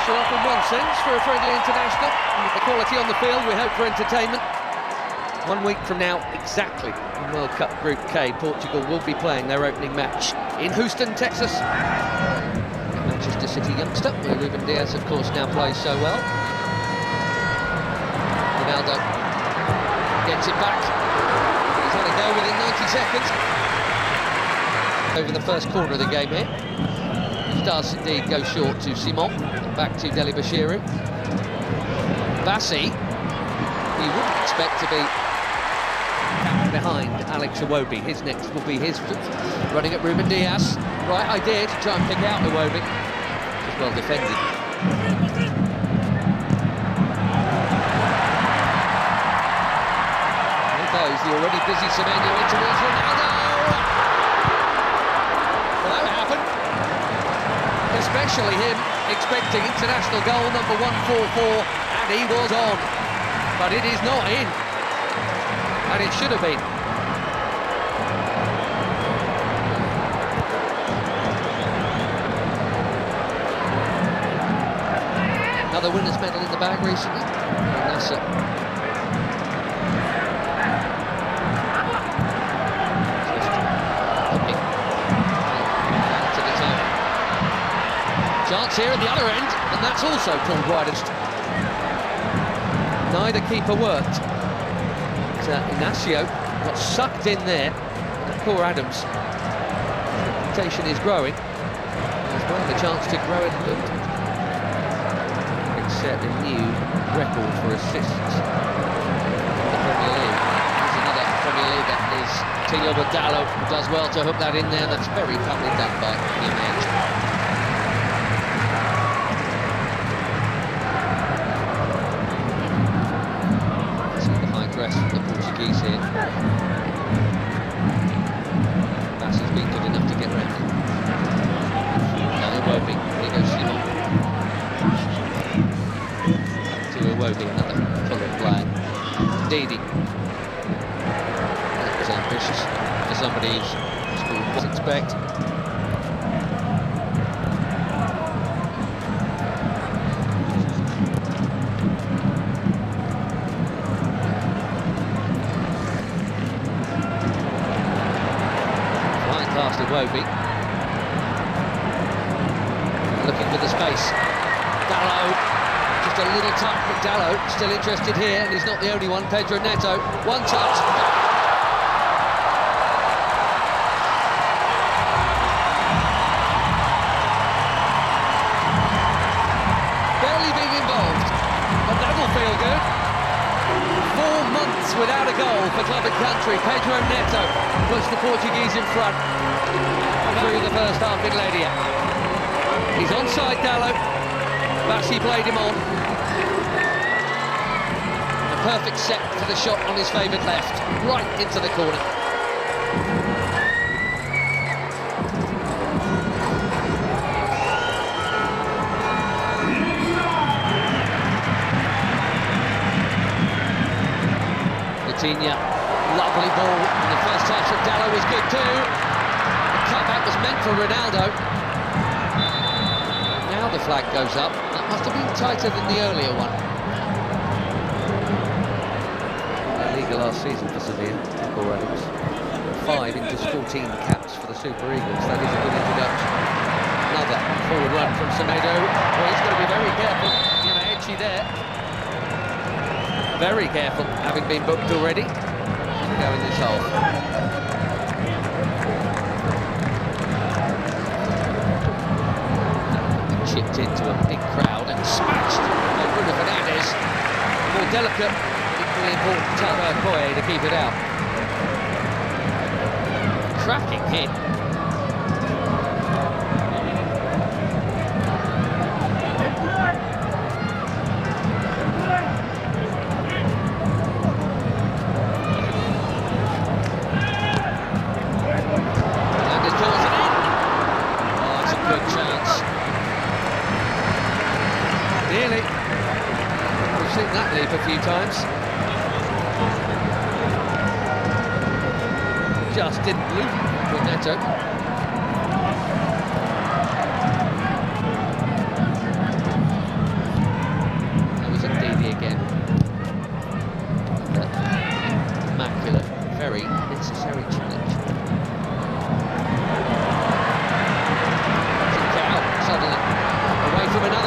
pressure off in one sense for a friendly international. And with the quality on the field, we hope for entertainment. 1 week from now, exactly, in World Cup Group K, Portugal will be playing their opening match in Houston, Texas. Manchester City youngster, where Ruben Diaz, of course, now plays so well. Ronaldo gets it back. He's had a go within 90 seconds. Over the first corner of the game here. He does indeed go short to Simon, back to Deli Bashiru. Bassi, he wouldn't expect to be behind Alex Iwobi. His next will be his running at Ruben Diaz. Right idea to try and pick out Iwobi. Just well defended. There goes the already busy Semenyo in towards Ronaldo. Well, that happened. Especially him expecting international goal number 144, and he was on. But it is not in. And it should have been. Another winner's medal in the bag recently. And that's it. To the top. Chance here at the other end, and that's also pulled widest. Neither keeper worked. Inacio got sucked in there. Poor Adams. Reputation is growing. As well, the chance to grow it a bit. Set a new record for assists in the Premier League. There's another Premier League that is Tilo Badalo, who does well to hook that in there. That's very cleverly done by Jimenez. From the Portuguese here. Bassi's been good enough to get round it. Now Iwobi, here goes Simon. To Iwobi, another Fulham player. Didi. That was ambitious for somebody who's scored what to expect. Past Iwobi. Looking for the space. Dalot, just a little touch, but Dalot still interested here, and he's not the only one. Pedro Neto, one touch. Barely being involved, but that'll feel good. 4 months without a goal for club and country. Pedro Neto puts the Portuguese in front through the first half in Ledia. He's onside Dalot. Bassi played him on. A perfect set for the shot on his favoured left, right into the corner. Coutinho, lovely ball. And the first touch of Dalot was good too. The cutback was meant for Ronaldo. Now the flag goes up. That must have been tighter than the earlier one. La Liga last season for Sevilla, Paul Adams. 5 into 14 caps for the Super Eagles. That is a good introduction. Another forward run from Semedo. Well, he's got to be very careful. You know, edgy there. Very careful, having been booked already. Go in this hole. Chipped into a big crowd and smashed by Bruno Fernandes. More delicate, equally important Tata Koye to keep it out. Cracking hit. Nearly. We've seen that leap a few times. Just didn't loop with Neto.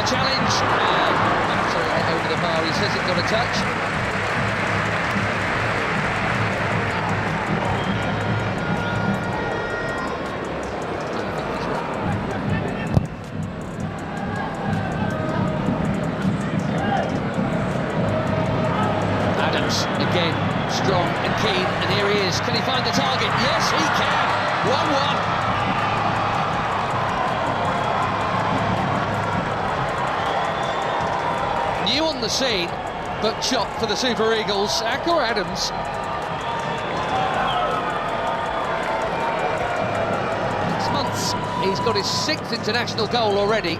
a challenge. Absolutely over the bar. He says it got a touch. Adams again, strong and keen, and here he is. Can he find the target? Yes, he can. 1-1. New on the scene, but shot for the Super Eagles. Akor Adams. 6 months, he's got his 6th international goal already,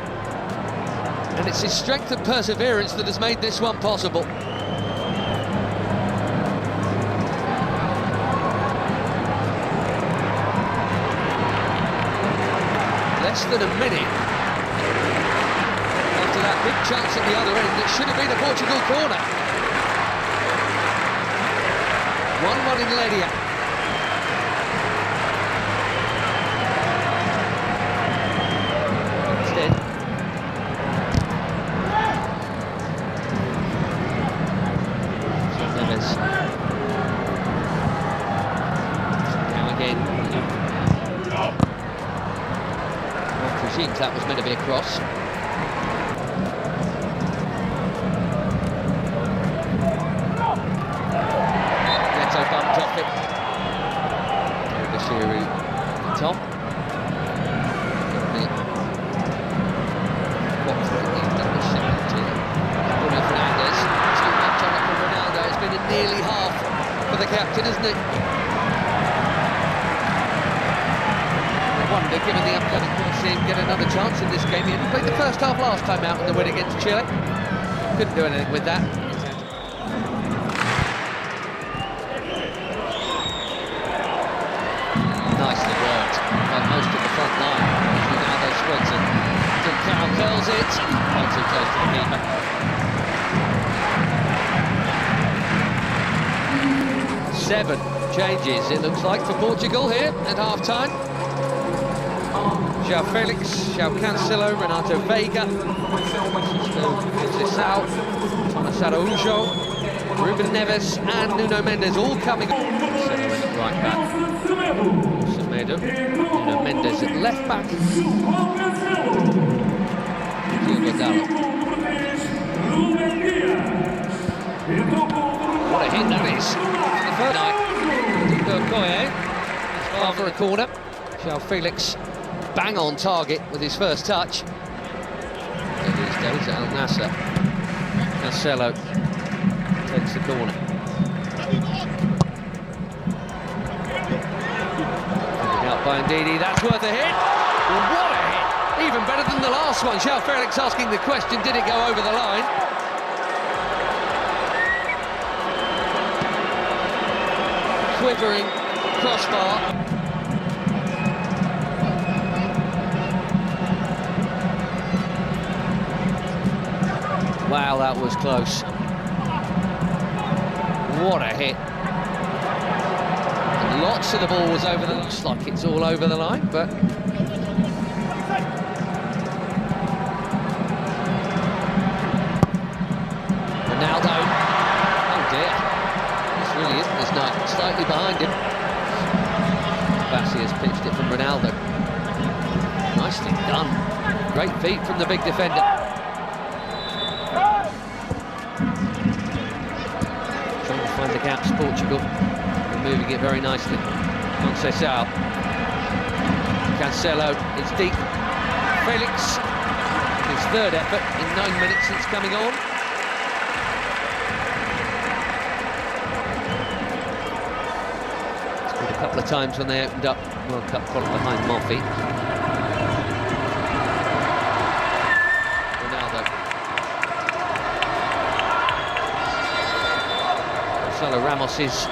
and it's his strength and perseverance that has made this one possible. Less than a minute after that big chance at the other end, it should have been a Portugal corner. 1-1 in Ledia. Instead, Neves. Now again. I presume that was meant to be a cross. Bumped off it. Bashiri top. Bruno Fernandes. Too much on it for Ronaldo. It's been a nearly half for the captain, isn't it? I wonder, given the upcoming, we'll see him get another chance in this game. He only played the first half last time out in the win against Chile. Couldn't do anything with that. Nicely worked by most of the front line. Ronaldo spreads it. Carroll curls it. Way too close to the keeper. Seven changes, it looks like, for Portugal here at half-time. João Felix, João Cancelo, Renato Veiga, Sissao, Thomas Araújo, Ruben Neves and Nuno Mendes all coming right back. Nuno Mendes at left back. What a hit that is. The first night, far for a corner. João Felix bang on target with his first touch. These days at Al Nassr. Cancelo takes the corner. By Ndidi, that's worth a hit. What a hit! Even better than the last one. João Felix asking the question, did it go over the line? Quivering crossbar. Wow, that was close. What a hit. Lots of the ball was over the line. Looks like it's all over the line, but Ronaldo. Oh dear. This really isn't his night. Slightly behind him. Bassi has pitched it from Ronaldo. Nicely done. Great feet from the big defender. Trying to find the gaps, Portugal. Moving it very nicely. Conceição. Cancelo, it's deep. Felix, his third effort in 9 minutes since coming on. Scored a couple of times when they opened up World Cup quality behind Moffi. Ronaldo. Gonzalo Ramos is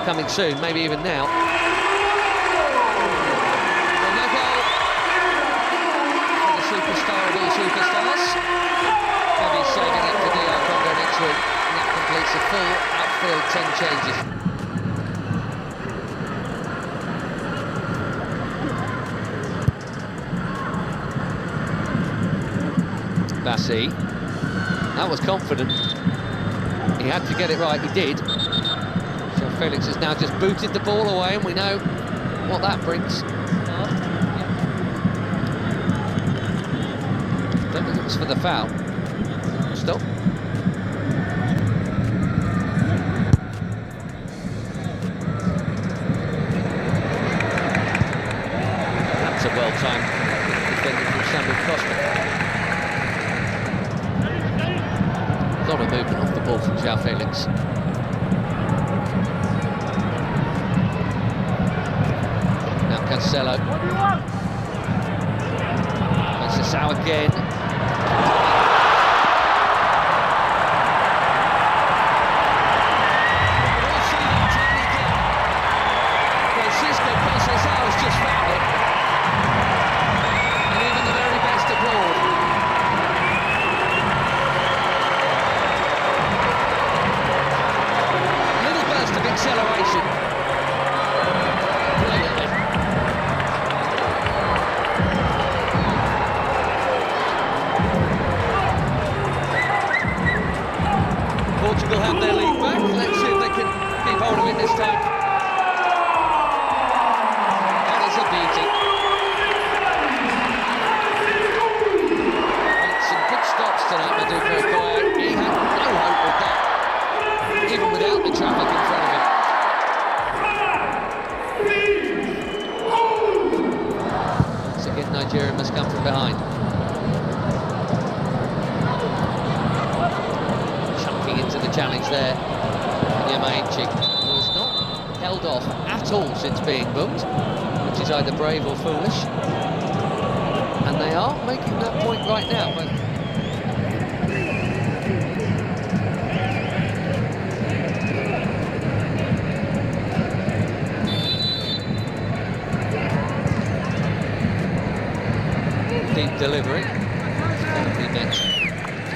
coming soon, maybe even now. And no goal for the superstar of all superstars. Maybe saving it for DR Congo next week. And that completes a full outfield 10 changes. Bassi. That was confident. He had to get it right, he did. So Felix has now just booted the ball away, and we know what that brings. Don't think it was for the foul. Stop. That's a well-timed defending from Samuel Costa. A lot of movement off the ball from João Felix. Now Cancelo. Conceição again. We'll see that time again. Francisco Conceição has just found it. And even the very best abroad. Little burst of acceleration. Brilliantly. Portugal have their lead back. Let's see if they can keep hold of it this time. That is a beauty. Made some good stops tonight, Maduka Okoye. He had no hope with that, even without the traffic in front of him. So again, Nigeria must come from behind. Into the challenge there, Yamaichi was not held off at all since being booked, which is either brave or foolish, and they are making that point right now. But deep delivery, definitely meant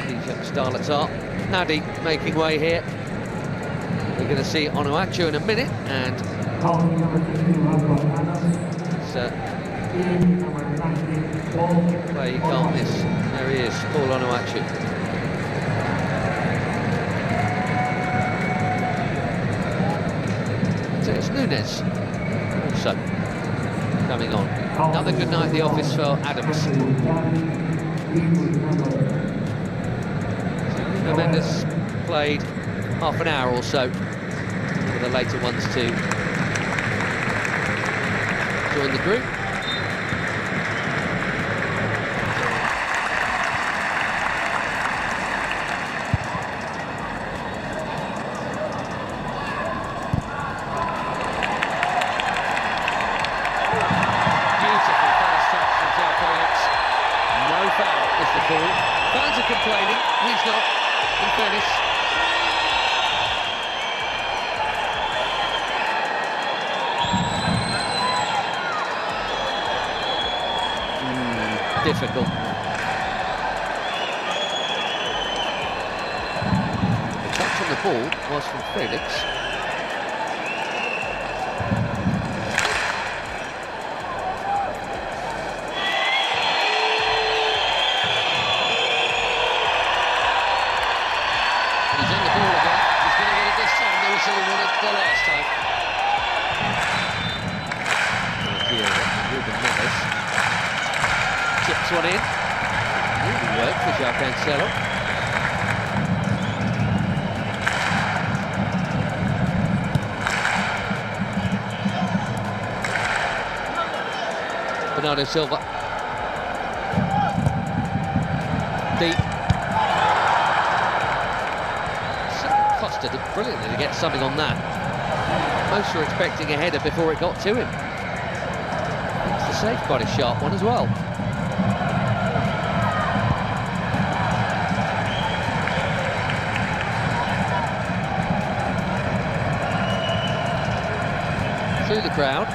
these young starlets are. Nadi making way here. We're going to see Onuachu in a minute, and where you can't miss. There he is, Paul Onuachu. So it's Nunes also coming on. Another good night at the office for Adams. Mendes played half an hour or so for the later ones to join the group. Beautiful first touch from João Felix. No foul is the call. Fans are complaining, he's not. In fairness. Difficult. The touch on the ball was from Felix. The last time. Chips one in. Really worked for João Cancelo. Bernardo Silva. Deep. Costa did brilliantly to get something on that. Most were expecting a header before it got to him. It's the save, quite a sharp one as well. Through the crowd.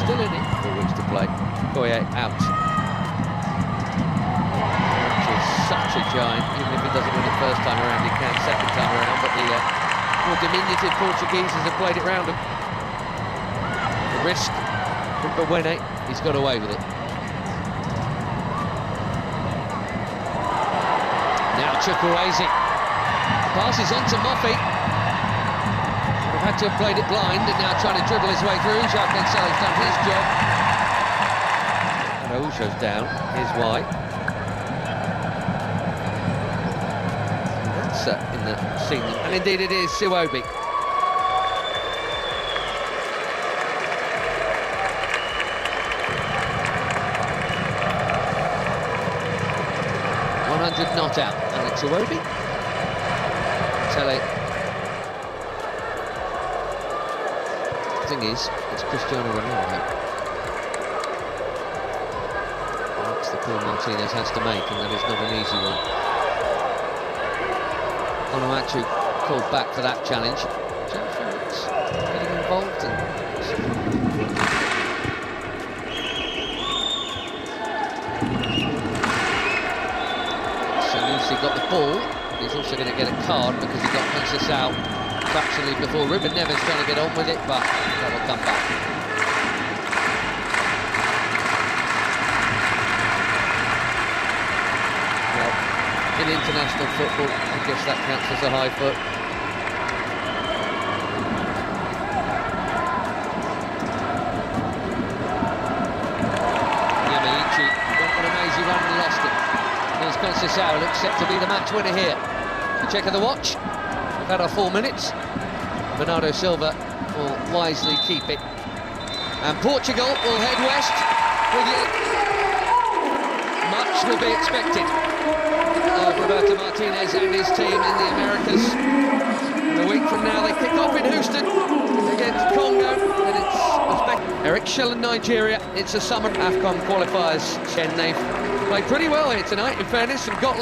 Still in it, 4 weeks to play. Okoye out. Which is such a shine. Even if he doesn't win it first time around, he can second time around, but the more diminutive Portugueses have played it round him. The risk from Bewene, he's got away with it. Now Chukwueze. Passes on to Moffey. Would have had to have played it blind, and now trying to dribble his way through. Jacques Cancelo's done his job. Araujo's down. Here's why. That's in the scene, and indeed it is Iwobi. Not out, and it's Iwobi. Tele. The thing is, it's Cristiano Ronaldo. That's the call Martinez has to make, and that is not an easy one. Onuachu called back for that challenge. It's getting involved and he got the ball. He's also going to get a card because he got Princess out fractionally before. Ruben Neves trying to get on with it, but that will come back. Well, in international football, I guess that counts as a high foot. Yamaichi went on a mazy run and lost it. Here's Conceição, looks set to be the match winner here. The check of the watch. We've had our 4 minutes. Bernardo Silva will wisely keep it. And Portugal will head west with you. Much will be expected of Roberto Martinez and his team in the Americas. And a week from now they kick off in Houston against Congo. And it's Uzbek. Eric Shell in Nigeria. It's a summer AFCON qualifiers. They've played pretty well here tonight, in fairness, and got